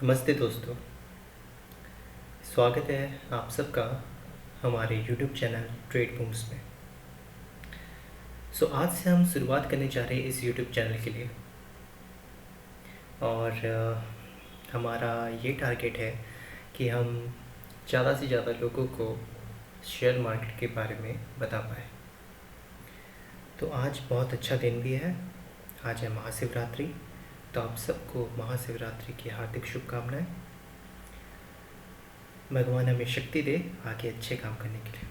नमस्ते दोस्तों। स्वागत है आप सबका हमारे YouTube चैनल ट्रेड बूम्स में। आज से हम शुरुआत करने जा रहे हैं इस YouTube चैनल के लिए और हमारा ये टारगेट है कि हम ज़्यादा से ज़्यादा लोगों को शेयर मार्केट के बारे में बता पाए। तो आज बहुत अच्छा दिन भी है, आज है महाशिवरात्रि। तो आप सबको महाशिवरात्रि की हार्दिक शुभकामनाएं। भगवान हमें शक्ति दे आगे अच्छे काम करने के लिए।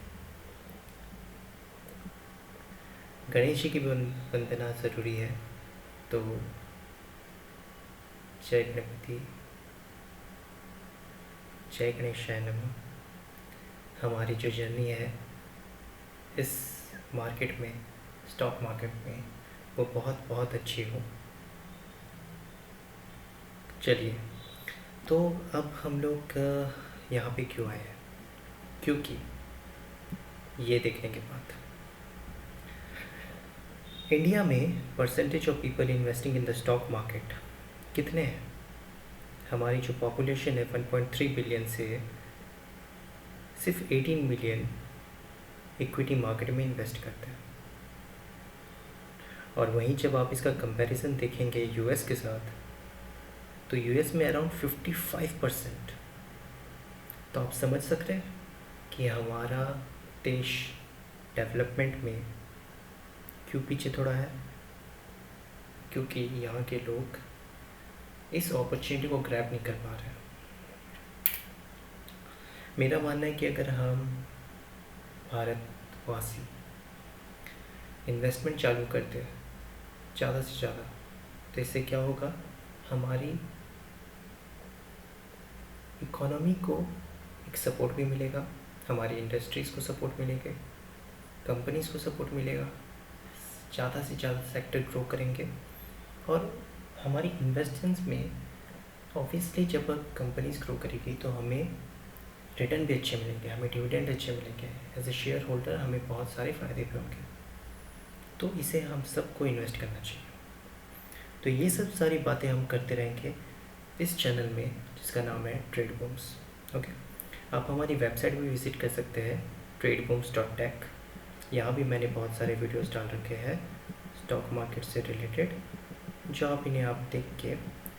गणेश जी की वंदना ज़रूरी है। तो जय गणपति, जय गणेशाय नमः। हमारी जो जर्नी है इस मार्केट में, स्टॉक मार्केट में, वो बहुत बहुत अच्छी हो। चलिए, तो अब हम लोग यहाँ पे क्यों आए हैं? क्योंकि ये देखने के बाद इंडिया में percentage of people investing in the stock market कितने हैं? हमारी जो पॉपुलेशन है 1.3 बिलियन से सिर्फ 18 मिलियन इक्विटी मार्केट में इन्वेस्ट करते हैं। और वहीं जब आप इसका कंपैरिजन देखेंगे यूएस के साथ, तो यूएस में अराउंड 55%। तो आप समझ सकते हैं कि हमारा देश डेवलपमेंट में क्यों पीछे थोड़ा है। क्योंकि यहाँ के लोग इस अपॉर्चुनिटी को ग्रैब नहीं कर पा रहे हैं। मेरा मानना है कि अगर हम भारतवासी इन्वेस्टमेंट चालू करते हैं ज़्यादा से ज़्यादा, तो इससे क्या होगा, हमारी इकोनॉमी को एक सपोर्ट भी मिलेगा, हमारी इंडस्ट्रीज़ को सपोर्ट मिलेगा, कंपनीज़ को सपोर्ट मिलेगा, ज़्यादा से ज़्यादा सेक्टर ग्रो करेंगे। और हमारी इन्वेस्टमेंट्स में ऑब्वियसली जब कंपनीज ग्रो करेगी तो हमें रिटर्न भी अच्छे मिलेंगे, हमें डिविडेंड अच्छे मिलेंगे। एज ए शेयर होल्डर हमें बहुत सारे फ़ायदे भी होंगे। तो इसे हम सबको इन्वेस्ट करना चाहिए। तो ये सब सारी बातें हम करते रहेंगे इस चैनल में, जिसका नाम है ट्रेड बूम्स। ओके, आप हमारी वेबसाइट भी विज़िट कर सकते हैं tradebooms.tech। यहाँ भी मैंने बहुत सारे वीडियोस डाल रखे हैं स्टॉक मार्केट से रिलेटेड, जो आप देख के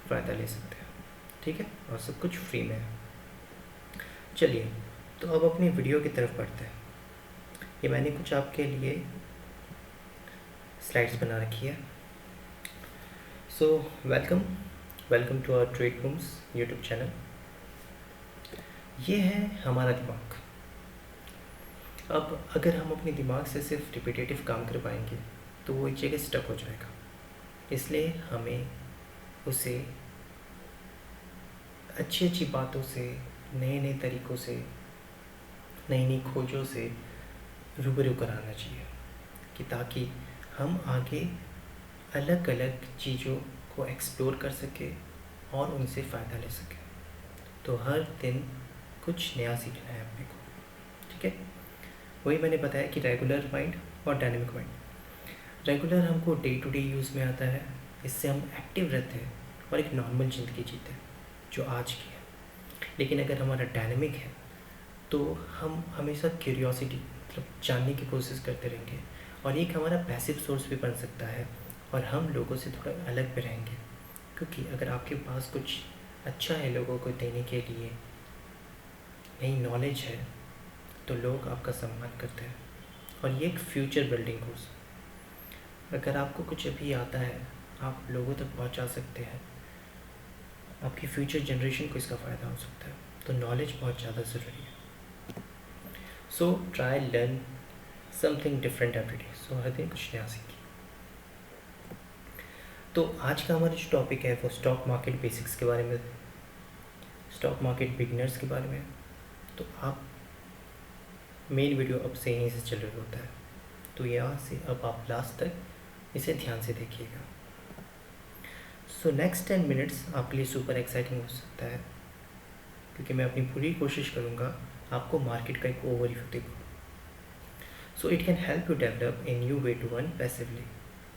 फ़ायदा ले सकते हैं। ठीक है, और सब कुछ फ्री में है। चलिए, तो अब अपनी वीडियो की तरफ बढ़ते हैं। ये मैंने कुछ आपके लिए स्लाइड्स बना रखी है। So welcome to our trade booms YouTube channel. ये है हमारा दिमाग। अब अगर हम अपने दिमाग से सिर्फ रिपीटेटिव काम कर पाएंगे तो वो एक जगह स्टक हो जाएगा। इसलिए हमें उसे अच्छी अच्छी बातों से, नए नए तरीक़ों से, नई नई खोजों से रूबरू कराना चाहिए, कि ताकि हम आगे अलग अलग चीज़ों को एक्सप्लोर कर सकें और उनसे फ़ायदा ले सकें। तो हर दिन कुछ नया सीखना है अपने को। ठीक है, वही मैंने बताया कि रेगुलर माइंड और डायनेमिक माइंड। रेगुलर हमको डे टू डे यूज़ में आता है, इससे हम एक्टिव रहते हैं और एक नॉर्मल ज़िंदगी जीते हैं जो आज की है। लेकिन अगर हमारा डायनेमिक है तो हम हमेशा क्यूरियोसिटी, मतलब जानने की कोशिश करते रहेंगे, और एक हमारा पैसिव सोर्स भी बन सकता है और हम लोगों से थोड़ा अलग भी रहेंगे। क्योंकि अगर आपके पास कुछ अच्छा है लोगों को देने के लिए, नई नॉलेज है, तो लोग आपका सम्मान करते हैं और ये एक फ्यूचर बिल्डिंग कोर्स। अगर आपको कुछ अभी आता है, आप लोगों तक पहुंचा सकते हैं, आपकी फ्यूचर जनरेशन को इसका फ़ायदा हो सकता है। तो नॉलेज बहुत ज़्यादा ज़रूरी है। So try learn something different every day. So हर दिन कुछ नया सीखिए। तो आज का हमारा जो टॉपिक है वो स्टॉक मार्केट बेसिक्स के बारे में, स्टॉक मार्केट बिगिनर्स के बारे में। तो आप मेन वीडियो अब से यहीं से चल रहा होता है, तो यहाँ से अब आप लास्ट तक इसे ध्यान से देखिएगा। सो नेक्स्ट 10 मिनट्स आपके लिए सुपर एक्साइटिंग हो सकता है, क्योंकि मैं अपनी पूरी कोशिश करूँगा आपको मार्केट का एक ओवरव्यू दे दूँ। So it can help you develop a new way to earn passively.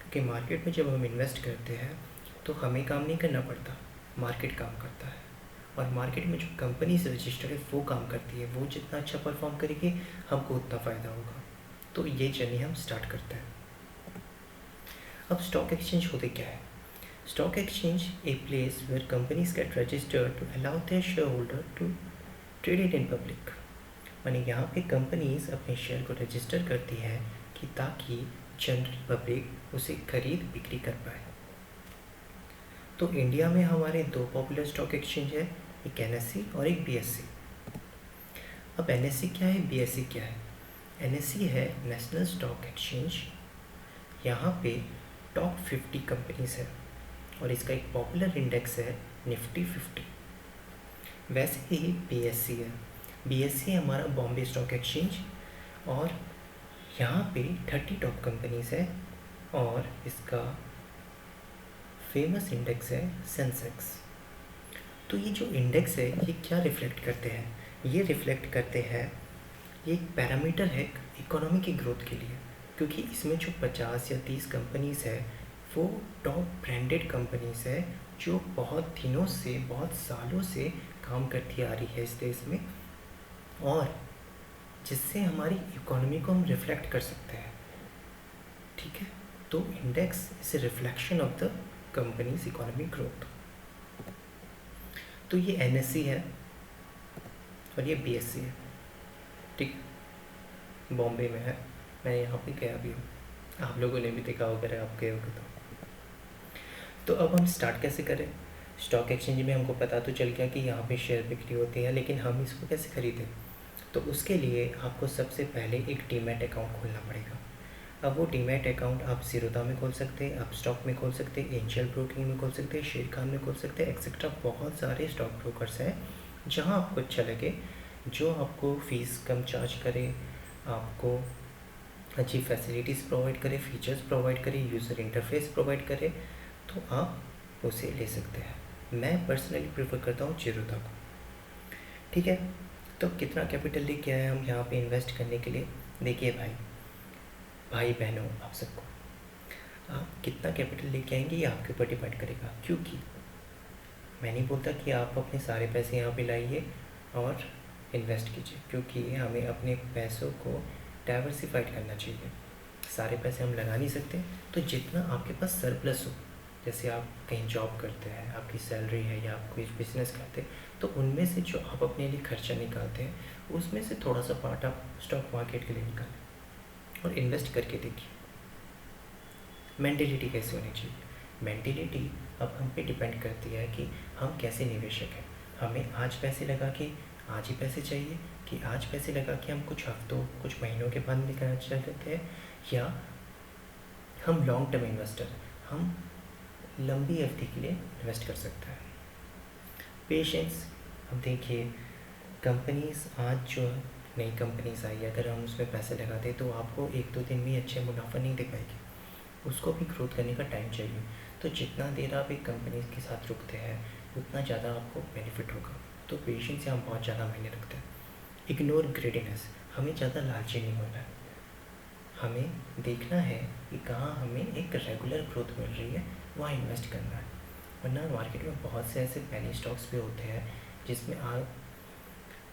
क्योंकि मार्केट में जब हम इन्वेस्ट करते हैं तो हमें काम नहीं करना पड़ता, मार्केट काम करता है। और मार्केट में जो कंपनीज रजिस्टर्ड है वो काम करती है, वो जितना अच्छा परफॉर्म करेगी हमको उतना फ़ायदा होगा। तो ये जर्नी हम स्टार्ट करते हैं। अब स्टॉक एक्सचेंज होते क्या है? Stock exchange a place where companies get registered to allow their share holder to trade it in public. मानी यहाँ पे कंपनीज अपने शेयर को रजिस्टर करती है कि ताकि जनरल पब्लिक उसे खरीद बिक्री कर पाए। तो इंडिया में हमारे दो पॉपुलर स्टॉक एक्सचेंज है, एक एनएससी और एक बीएससी। अब एनएससी क्या है, बीएससी क्या है? एनएससी है नेशनल स्टॉक एक्सचेंज। यहाँ पे टॉप 50 कंपनीज है और इसका एक पॉपुलर इंडेक्स है निफ्टी 50। वैसे ही बीएससी है, बीएससी हमारा बॉम्बे स्टॉक एक्सचेंज और यहाँ पे 30 टॉप कंपनीज है और इसका फेमस इंडेक्स है सेंसेक्स। तो ये जो इंडेक्स है ये क्या रिफ्लेक्ट करते हैं? ये रिफ्लेक्ट करते हैं, ये एक पैरामीटर है इकोनॉमी की ग्रोथ के लिए, क्योंकि इसमें जो 50 या 30 कंपनीज है वो टॉप ब्रांडेड कंपनीज है जो बहुत दिनों से, बहुत सालों से काम करती आ रही है इस देश में, और जिससे हमारी इकोनॉमी को हम रिफ्लेक्ट कर सकते हैं। ठीक है, तो index is a reflection of the companies economic growth. तो ये एनएससी है और ये बीएससी है। ठीक, बॉम्बे में है, मैं यहाँ पे गया भी हूँ, आप लोगों ने भी देखा होगा अगर आप गए होगे तो अब हम स्टार्ट कैसे करें? स्टॉक एक्सचेंज में हमको पता तो चल गया कि यहाँ पे शेयर बिक्री होती है, लेकिन हम इसको कैसे खरीदें? तो उसके लिए आपको सबसे पहले एक डीमैट अकाउंट खोलना पड़ेगा। अब वो डीमैट अकाउंट आप ज़ीरोधा में खोल सकते हैं, आप स्टॉक में खोल सकते हैं, एंजल ब्रोकिंग में खोल सकते हैं, शेर खान में खोल सकते हैं, एक्सेट्रा। बहुत सारे स्टॉक ब्रोकर्स हैं जहाँ आपको अच्छा लगे, जो आपको फ़ीस कम चार्ज करे, आपको अच्छी फैसिलिटीज़ प्रोवाइड करे, फीचर्स प्रोवाइड करे, यूज़र इंटरफेस प्रोवाइड करे, तो आप उसे ले सकते हैं। मैं पर्सनली प्रेफर करता हूँ ज़ीरोधा को। ठीक है, तो कितना कैपिटल लेके आए हम यहाँ पे इन्वेस्ट करने के लिए? देखिए भाई बहनों, आप सबको, आप कितना कैपिटल लेके आएंगे ये आपके ऊपर डिपेंड करेगा। क्योंकि मैं नहीं बोलता कि आप अपने सारे पैसे यहाँ पे लाइए और इन्वेस्ट कीजिए, क्योंकि हमें अपने पैसों को डाइवर्सिफाइड करना चाहिए। सारे पैसे हम लगा नहीं सकते, तो जितना आपके पास सरप्लस हो, जैसे आप कहीं जॉब करते हैं, आपकी सैलरी है या आप कोई बिजनेस करते हैं, तो उनमें से जो आप अपने लिए खर्चा निकालते हैं उसमें से थोड़ा सा पार्ट आप स्टॉक मार्केट के लिए निकालें और इन्वेस्ट करके देखिए। मेंटेलिटी कैसे होनी चाहिए? मेंटेलिटी अब हम पे डिपेंड करती है कि हम कैसे निवेशक हैं। हमें आज पैसे लगा के आज ही पैसे चाहिए, कि आज पैसे लगा के हम कुछ हफ्तों, कुछ महीनों के बाद निकलना चाहते हैं, या हम लॉन्ग टर्म इन्वेस्टर, हम लंबी अवधि के लिए इन्वेस्ट कर सकते हैं। पेशेंस। अब देखिए, कंपनीज आज जो नई कंपनीज आई, अगर हम उसमें पैसे लगाते तो आपको 1-2 दिन में अच्छे मुनाफा नहीं दे पाएगी, उसको भी ग्रोथ करने का टाइम चाहिए। तो जितना देर आप एक कंपनी के साथ रुकते हैं उतना ज़्यादा आपको बेनिफिट होगा। तो पेशेंस यहाँ बहुत ज़्यादा मायने रखते हैं। इग्नोर ग्रेडीनेस। हमें ज़्यादा लालची नहीं होना है, हमें देखना है कि कहाँ हमें एक रेगुलर ग्रोथ मिल रही है, वहाँ इन्वेस्ट करना है। वरना मार्केट में बहुत से ऐसे पेनी स्टॉक्स भी होते हैं जिसमें आप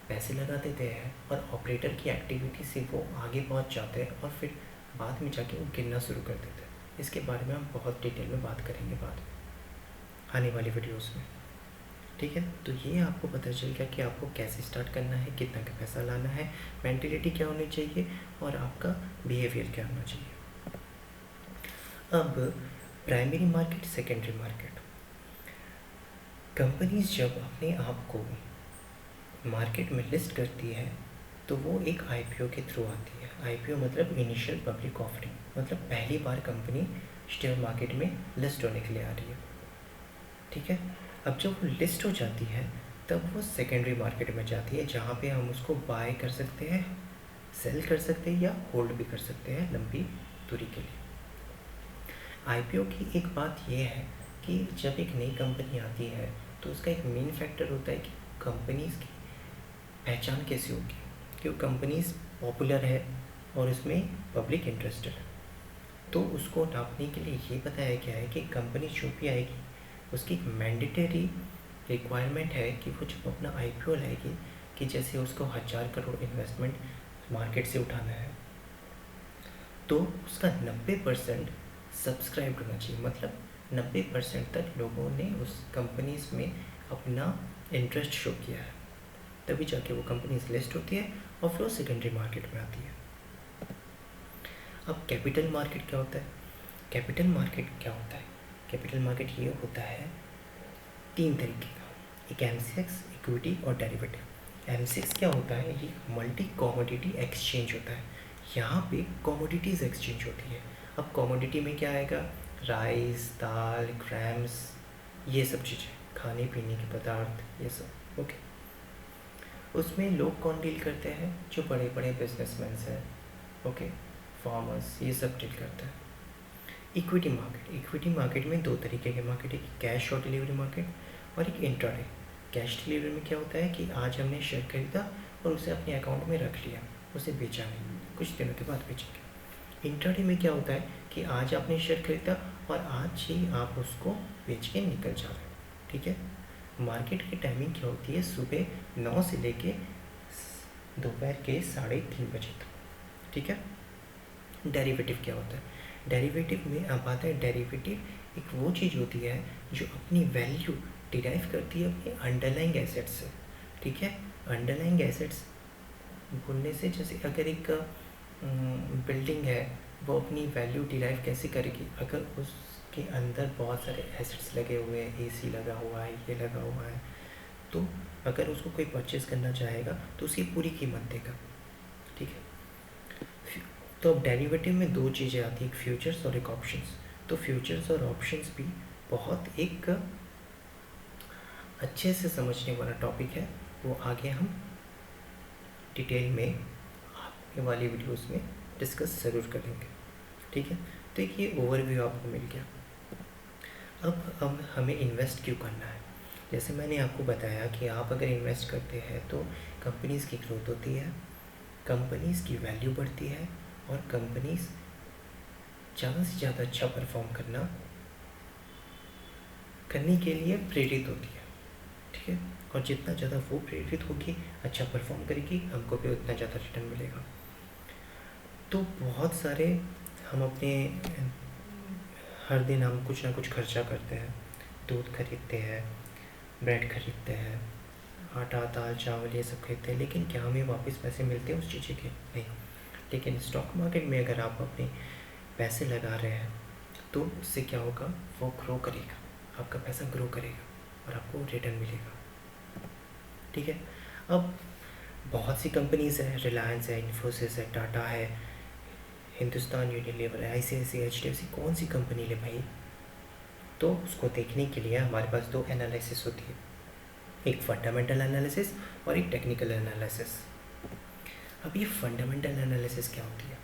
पैसे लगा देते हैं और ऑपरेटर की एक्टिविटी से वो आगे पहुँच जाते हैं और फिर बाद में जाके वो गिरना शुरू कर देते हैं। इसके बारे में हम बहुत डिटेल में बात करेंगे बाद में आने वाली वीडियोस में। ठीक है, तो ये आपको पता चल गया कि आपको कैसे स्टार्ट करना है, कितना का पैसा लाना है, मेंटेलिटी क्या होनी चाहिए और आपका बिहेवियर क्या होना चाहिए। अब primary market, secondary market. Companies जब अपने आप को मार्केट में लिस्ट करती है तो वो एक आईपीओ के थ्रू आती है। आईपीओ मतलब इनिशियल पब्लिक ऑफरिंग, मतलब पहली बार कंपनी शेयर मार्केट में लिस्ट होने के लिए आ रही है। ठीक है, अब जब वो लिस्ट हो जाती है तब वो सेकेंडरी मार्केट में जाती है, जहाँ पे हम उसको बाय कर सकते हैं, सेल कर सकते हैं या होल्ड भी कर सकते हैं लंबी दूरी के लिए। आईपीओ की एक बात यह है कि जब एक नई कंपनी आती है तो उसका एक मेन फैक्टर होता है कि कंपनीज़ की पहचान कैसी होगी, क्यों कंपनीज़ पॉपुलर है और उसमें पब्लिक इंटरेस्टेड है। तो उसको नापने के लिए ये बताया गया है कि कंपनी जो भी आएगी उसकी एक मैंडेटरी रिक्वायरमेंट है कि वो जब अपना IPO लाएगी कि जैसे उसको 1000 करोड़ इन्वेस्टमेंट मार्केट से उठाना है तो उसका 90% सब्सक्राइब होना चाहिए, मतलब 90% तक लोगों ने उस कंपनीज में अपना इंटरेस्ट शो किया है, तभी जाके वो कंपनीज लिस्ट होती है और फिर सेकेंडरी मार्केट में आती है। अब कैपिटल मार्केट क्या होता है? कैपिटल मार्केट क्या होता है? कैपिटल मार्केट ये होता है 3 तरीके का, एक MCX, इक्विटी और डेरिवेटिव। MCX क्या होता है? ये मल्टी कॉमोडिटी एक्सचेंज होता है। यहाँ पे कॉमोडिटीज़ एक्सचेंज होती है। अब कॉमोडिटी में क्या आएगा? राइस, दाल, ग्राम्स, ये सब चीज़ें, खाने पीने के पदार्थ, ये सब। ओके, उसमें लोग कौन डील करते हैं? जो बड़े बड़े बिजनेसमैन हैं, ओके, फार्मर्स, ये सब डील करते हैं। इक्विटी मार्केट, इक्विटी मार्केट में 2 तरीके के मार्केट है, कैश और डिलीवरी मार्केट और एक इंट्राडे। कैश डिलीवरी में क्या होता है कि आज हमने शेयर खरीदा और उसे अपने अकाउंट में रख लिया, उसे बेचा नहीं, कुछ दिनों के बाद बेचेंगे। इंट्राडे में क्या होता है कि आज आपने शेयर खरीदा और आज ही आप उसको बेच के निकल जा रहे हो, ठीक है। मार्केट की टाइमिंग क्या होती है? सुबह 9 से लेके दोपहर के 3:30 बजे तक, ठीक है। डेरिवेटिव क्या होता है? डेरिवेटिव में अब आता है, डेरिवेटिव एक वो चीज़ होती है जो अपनी वैल्यू डिराइव करती है अपने अंडरलाइंग एसेट्स से, ठीक है। अंडरलाइंग एसेट्स बोलने से, जैसे अगर एक बिल्डिंग है, वो अपनी वैल्यू डिराइव कैसे करेगी? अगर उसके अंदर बहुत सारे एसेट्स लगे हुए हैं, AC लगा हुआ है, ये लगा हुआ है, तो अगर उसको कोई परचेज़ करना चाहेगा तो उसकी पूरी कीमत देगा, ठीक है। तो अब डेरिवेटिव में 2 चीज़ें आती हैं, एक फ्यूचर्स और एक ऑप्शंस। तो फ्यूचर्स और ऑप्शंस भी बहुत एक अच्छे से समझने वाला टॉपिक है, वो आगे हम डिटेल में आने वाली वीडियोस में डिस्कस ज़रूर करेंगे, ठीक है। तो एक ये ओवरव्यू आपको मिल गया। अब हमें इन्वेस्ट क्यों करना है? जैसे मैंने आपको बताया कि आप अगर इन्वेस्ट करते हैं तो कंपनीज़ की ग्रोथ होती है, कंपनीज़ की वैल्यू बढ़ती है और कंपनीज़ ज़्यादा से ज़्यादा अच्छा परफॉर्म करने के लिए प्रेरित होती है, ठीक है। और जितना ज़्यादा वो प्रेरित होगी, अच्छा परफॉर्म करेगी, हमको भी उतना ज़्यादा रिटर्न मिलेगा। तो बहुत सारे हम अपने हर दिन हम कुछ ना कुछ खर्चा करते हैं, दूध खरीदते हैं, ब्रेड खरीदते हैं, आटा, दाल, चावल, ये सब खरीदते हैं, लेकिन क्या हमें वापस पैसे मिलते हैं उस चीज़ के? नहीं। लेकिन स्टॉक मार्केट में अगर आप अपने पैसे लगा रहे हैं तो उससे क्या होगा? वो ग्रो करेगा, आपका पैसा ग्रो करेगा और आपको रिटर्न मिलेगा, ठीक है। अब बहुत सी कंपनीज़ हैं, रिलायंस है, इन्फोसिस है, टाटा है, हिंदुस्तान यूनिलीवर है, ICICI, HDFC, कौन सी कंपनी ले भाई? तो उसको देखने के लिए हमारे पास 2 एनालिसिस होती है, एक फंडामेंटल एनालिसिस और एक टेक्निकल एनालिसिस। अब ये फंडामेंटल एनालिसिस क्या होती है?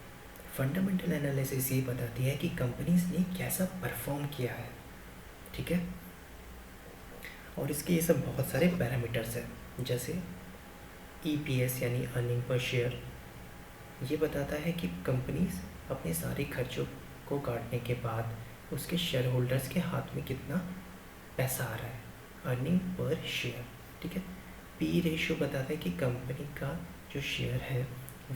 फंडामेंटल एनालिसिस ये बताती है कि कंपनीज ने कैसा परफॉर्म किया है, ठीक है। और इसके ये सब बहुत सारे पैरामीटर्स हैं, जैसे EPS यानी अर्निंग पर शेयर, ये बताता है कि कंपनीज अपने सारे खर्चों को काटने के बाद उसके शेयर होल्डर्स के हाथ में कितना पैसा आ रहा है, अर्निंग पर शेयर, ठीक है। P रेशियो बताता है कि कंपनी का जो शेयर है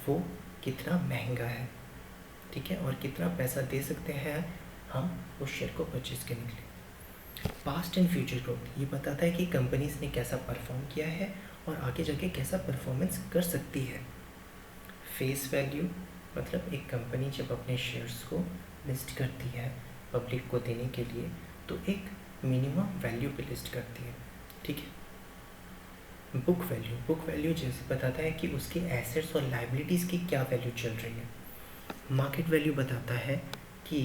वो कितना महंगा है, ठीक है, और कितना पैसा दे सकते हैं हम उस शेयर को परचेज करने के लिए। पास्ट एंड फ्यूचर ग्रोथ ये बताता है कि कंपनीज ने कैसा परफॉर्म किया है और आगे जाके कैसा परफॉर्मेंस कर सकती है। फेस वैल्यू मतलब एक कंपनी जब अपने शेयर्स को लिस्ट करती है पब्लिक को देने के लिए तो एक मिनिमम वैल्यू पे लिस्ट करती है, ठीक है। बुक वैल्यू जैसे बताता है कि उसके एसेट्स और लाइबिलिटीज़ की क्या वैल्यू चल रही है। मार्केट वैल्यू बताता है कि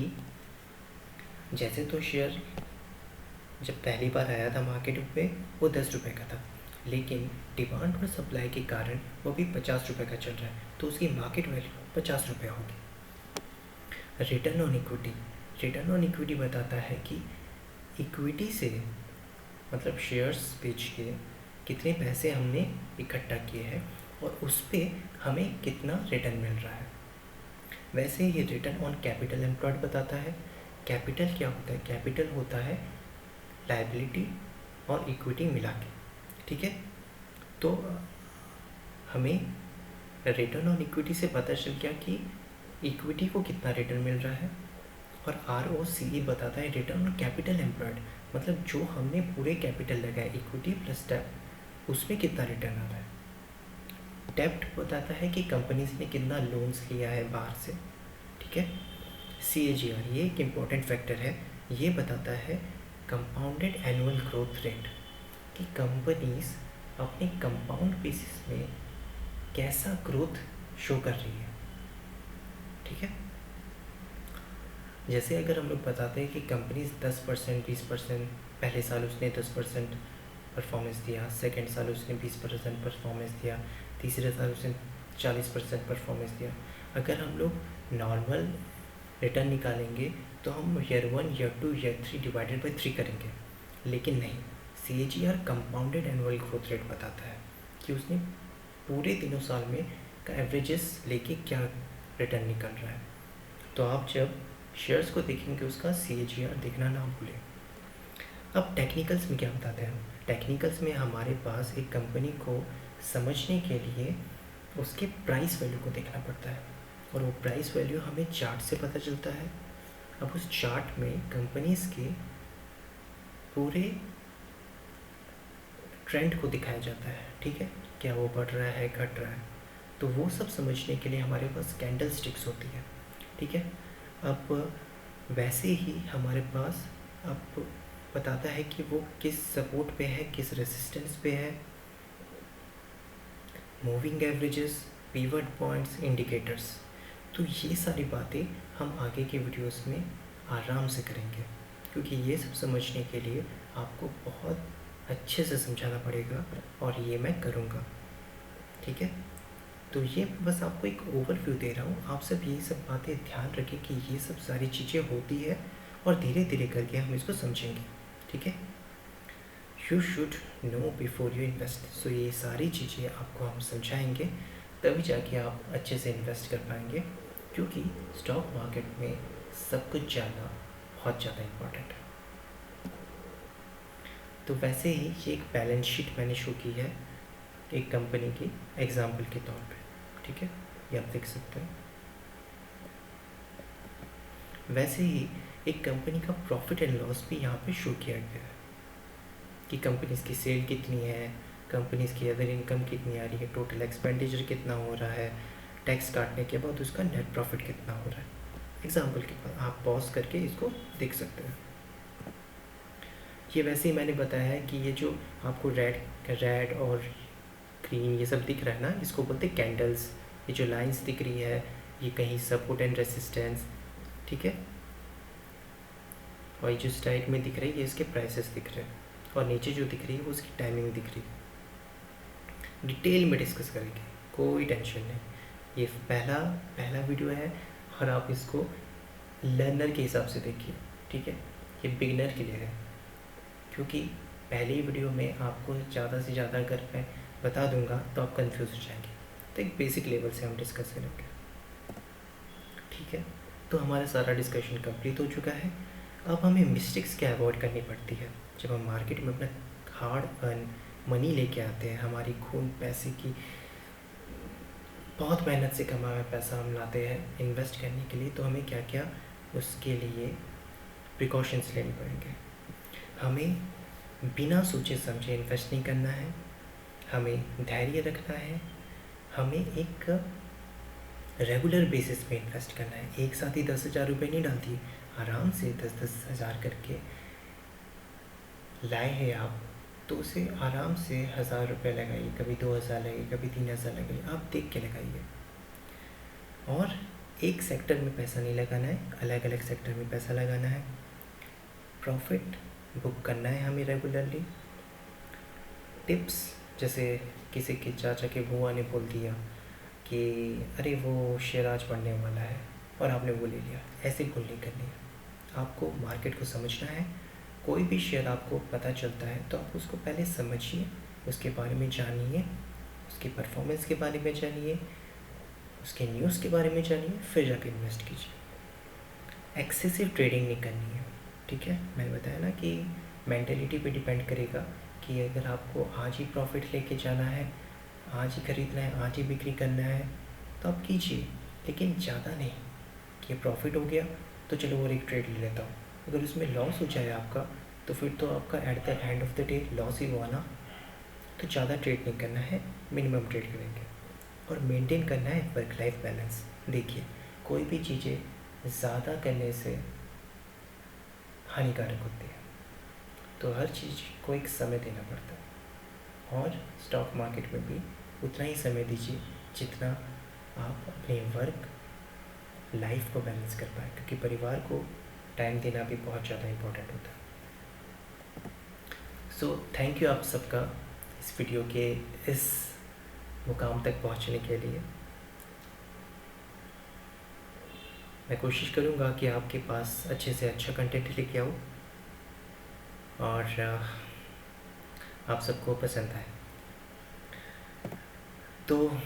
जैसे तो शेयर जब पहली बार आया था मार्केट पे वो 10 रुपये का था, लेकिन डिमांड और सप्लाई के कारण वो भी 50 रुपये का चल रहा है, तो उसकी मार्केट वैल्यू 50 रुपये होगी। रिटर्न ऑन इक्विटी बताता है कि इक्विटी से मतलब शेयर्स बेच के कितने पैसे हमने इकट्ठा किए हैं और उस पर हमें कितना रिटर्न मिल रहा है। वैसे ही रिटर्न ऑन कैपिटल एम्प्लॉयड बताता है। कैपिटल क्या होता है? कैपिटल होता है लायबिलिटी और इक्विटी मिला के, ठीक है। तो हमें रिटर्न ऑन इक्विटी से पता चल गया कि इक्विटी को कितना रिटर्न मिल रहा है, और ROCE बताता है रिटर्न ऑन कैपिटल एम्प्लॉयड, मतलब जो हमने पूरे कैपिटल लगाया इक्विटी प्लस डेब्ट उसमें कितना रिटर्न आ रहा है। डेब्ट बताता है कि कंपनीज ने कितना लोन्स लिया है बाहर से, ठीक है। CAGR ये एक इम्पॉर्टेंट फैक्टर है, ये बताता है कंपाउंडेड एनुअल ग्रोथ रेट, कि कंपनीज अपने कंपाउंड बेसिस में कैसा ग्रोथ शो कर रही है, ठीक है। जैसे अगर हम लोग बताते हैं कि कंपनीज 10% 20%, पहले साल उसने 10% परफॉर्मेंस दिया, सेकेंड साल उसने 20% परफॉर्मेंस दिया, तीसरे साल उसने 40% परफॉर्मेंस दिया। अगर हम लोग नॉर्मल रिटर्न निकालेंगे तो हम year 1 year 2 year 3 divided by 3 करेंगे, लेकिन नहीं, CAGR compounded annual growth rate बताता है कि उसने पूरे तीनों साल में का एवरेजेस लेके क्या रिटर्न निकल रहा है। तो आप जब शेयर्स को देखेंगे उसका CAGR देखना ना भूलें। अब टेक्निकल्स में क्या बताते हैं हम, टेक्निकल्स में हमारे पास एक कंपनी को समझने के लिए उसके प्राइस वैल्यू को देखना पड़ता है, और वो प्राइस वैल्यू हमें चार्ट से पता चलता है। अब उस चार्ट में कंपनीज के पूरे ट्रेंड को दिखाया जाता है, ठीक है, क्या वो बढ़ रहा है घट रहा है। तो वो सब समझने के लिए हमारे पास कैंडल स्टिक्स होती है, ठीक है। अब वैसे ही हमारे पास अब बताता है कि वो किस सपोर्ट पे है, किस रेसिस्टेंस पे है, moving averages, pivot points, indicators. तो ये सारी बातें हम आगे के वीडियोस में आराम से करेंगे, क्योंकि ये सब समझने के लिए आपको बहुत अच्छे से समझाना पड़ेगा, और ये मैं करूँगा, ठीक है। तो ये बस आपको एक ओवरव्यू दे रहा हूँ, आप सब ये सब बातें ध्यान रखें कि ये सब सारी चीज़ें होती है, और धीरे धीरे करके हम इसको समझेंगे, ठीक है। You should know before you invest. So ये सारी चीज़ें आपको हम समझाएंगे, तभी जाके आप अच्छे से इन्वेस्ट कर पाएंगे, क्योंकि स्टॉक मार्केट में सब कुछ जानना बहुत ज़्यादा इम्पोर्टेंट है। तो वैसे ही ये एक बैलेंस शीट मैंने शो की है एक कंपनी की एग्जाम्पल के तौर पे, ठीक है, ये आप देख सकते हैं। वैसे ही एक कंपनी का प्रॉफिट एंड लॉस भी यहाँ पे शो किया गया है, कि कंपनीज की सेल कितनी है, कंपनीज की अदर इनकम कितनी आ रही है, टोटल एक्सपेंडिचर कितना हो रहा है, टैक्स काटने के बाद उसका नेट प्रॉफिट कितना हो रहा है। एग्जाम्पल के बाद आप पॉज करके इसको देख सकते हैं। ये वैसे ही मैंने बताया है कि ये जो आपको रेड और ग्रीन ये सब दिख रहा है ना, इसको बोलते हैं कैंडल्स। ये जो लाइंस दिख रही है ये कहीं सपोर्ट एंड रेसिस्टेंस, ठीक है, और ये जो स्ट्राइक में दिख रही है ये इसके प्राइसेस दिख रहे हैं, और नीचे जो दिख रही है वो उसकी टाइमिंग दिख रही है। डिटेल में डिस्कस करेंगे, कोई टेंशन नहीं। ये पहला वीडियो है, और आप इसको लर्नर के हिसाब से देखिए, ठीक है, ये बिगिनर के लिए है, क्योंकि पहली वीडियो में आपको ज़्यादा से ज़्यादा अगर मैं बता दूंगा तो आप कंफ्यूज हो जाएंगे। तो एक बेसिक लेवल से हम डिस्कस करेंगे, ठीक है। तो हमारा सारा डिस्कशन कंप्लीट हो चुका है। अब हमें मिस्टेक्स क्या अवॉइड करनी पड़ती है जब हम मार्केट में अपना हार्ड अर्न मनी लेके आते हैं, हमारी खून पैसे की बहुत मेहनत से कमा हुआ पैसा हम लाते हैं इन्वेस्ट करने के लिए, तो हमें क्या क्या उसके लिए प्रिकॉशंस लेने पड़ेंगे। हमें बिना सोचे समझे इन्वेस्ट नहीं करना है, हमें धैर्य रखना है, हमें एक रेगुलर बेसिस पे इन्वेस्ट करना है। एक साथ ही 10,000 रुपये नहीं डालती, आराम से 10-10 हज़ार करके लाए हैं आप, तो उसे आराम से 1,000 रुपये लगाइए, कभी 2,000 लगाइए, कभी 3,000 लगाइए, आप देख के लगाइए। और एक सेक्टर में पैसा नहीं लगाना है, अलग अलग सेक्टर में पैसा लगाना है। प्रॉफिट बुक करना है हमें रेगुलरली। टिप्स, जैसे किसी के चाचा के बुआ ने बोल दिया कि अरे वो शेयर आज बढ़ने वाला है और आपने वो ले लिया, ऐसे भूल नहीं करनी है। आपको मार्केट को समझना है। कोई भी शेयर आपको पता चलता है तो आप उसको पहले समझिए, उसके बारे में जानिए, उसकी परफॉर्मेंस के बारे में जानिए, उसके न्यूज़ के बारे में जानिए, फिर जाकर इन्वेस्ट कीजिए। एक्सेसिव ट्रेडिंग नहीं करनी है, ठीक है। मैंने बताया ना कि मेंटेलिटी पे डिपेंड करेगा कि अगर आपको आज ही प्रॉफिट लेके जाना है, आज ही खरीदना है, आज ही बिक्री करना है, तो आप कीजिए, लेकिन ज़्यादा नहीं कि प्रॉफिट हो गया तो चलो और एक ट्रेड ले लेता हूँ। अगर उसमें लॉस हो जाए आपका, तो फिर तो आपका at the end of the day loss ही हुआ ना। तो ज़्यादा ट्रेड नहीं करना है, मिनिमम ट्रेड करेंगे और मेंटेन करना है वर्क लाइफ बैलेंस। देखिए, कोई भी चीज़ें ज़्यादा करने से हानिकारक होती है, तो हर चीज़ को एक समय देना पड़ता है और स्टॉक मार्केट में भी उतना ही समय दीजिए जितना आप अपने वर्क लाइफ को बैलेंस कर पाए, क्योंकि परिवार को टाइम देना भी बहुत ज़्यादा इम्पोर्टेंट होता है। सो थैंक यू आप सबका इस वीडियो के इस मुकाम तक पहुंचने के लिए। मैं कोशिश करूंगा कि आपके पास अच्छे से अच्छा कंटेंट लेके आऊँ और आप सबको पसंद आए। तो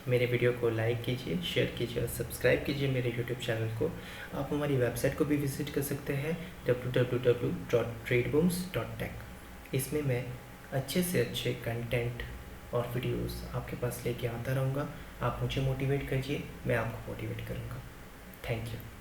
मेरे वीडियो को लाइक कीजिए, शेयर कीजिए और सब्सक्राइब कीजिए मेरे यूट्यूब चैनल को। आप हमारी वेबसाइट को भी विज़िट कर सकते हैं www.tradebooms.tech। इसमें मैं अच्छे से अच्छे कंटेंट और वीडियोस आपके पास लेके आता रहूँगा। आप मुझे मोटिवेट कीजिए, मैं आपको मोटिवेट करूँगा। Thank you.